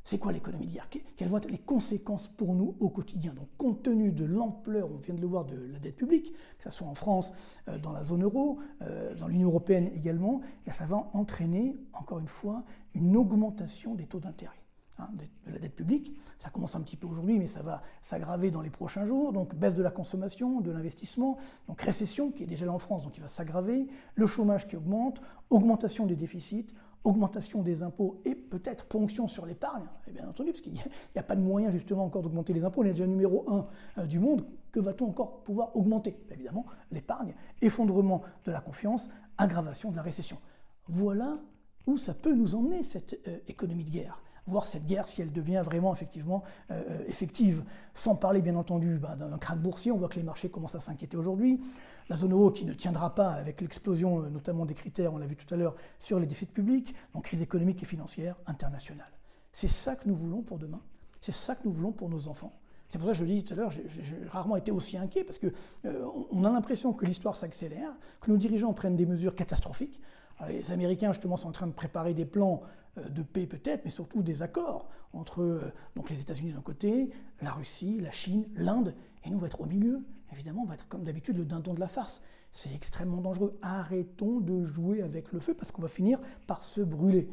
C'est quoi l'économie de guerre? Quelles vont être les conséquences pour nous au quotidien? Donc, compte tenu de l'ampleur, on vient de le voir, de la dette publique, que ce soit en France, dans la zone euro, dans l'Union européenne également, et ça va entraîner, encore une fois, une augmentation des taux d'intérêt. De la dette publique, ça commence un petit peu aujourd'hui, mais ça va s'aggraver dans les prochains jours, donc baisse de la consommation, de l'investissement, donc récession qui est déjà là en France, donc il va s'aggraver, le chômage qui augmente, augmentation des déficits, augmentation des impôts et peut-être ponction sur l'épargne, et bien entendu, parce qu'il n'y a pas de moyen justement encore d'augmenter les impôts, on est déjà numéro 1 du monde, que va-t-on encore pouvoir augmenter? Évidemment, l'épargne, effondrement de la confiance, aggravation de la récession. Voilà où ça peut nous emmener cette économie de guerre. Voir cette guerre si elle devient vraiment effectivement effective. Sans parler bien entendu d'un krach boursier, on voit que les marchés commencent à s'inquiéter aujourd'hui. La zone euro qui ne tiendra pas avec l'explosion notamment des critères, on l'a vu tout à l'heure, sur les déficits publics, donc crise économique et financière internationale. C'est ça que nous voulons pour demain, c'est ça que nous voulons pour nos enfants. C'est pour ça que je le dis tout à l'heure, j'ai rarement été aussi inquiet parce qu'on a l'impression que l'histoire s'accélère, que nos dirigeants prennent des mesures catastrophiques. Alors, les Américains justement sont en train de préparer des plans de paix peut-être, mais surtout des accords entre donc les États-Unis d'un côté, la Russie, la Chine, l'Inde, et nous on va être au milieu. Évidemment, on va être comme d'habitude le dindon de la farce. C'est extrêmement dangereux. Arrêtons de jouer avec le feu parce qu'on va finir par se brûler.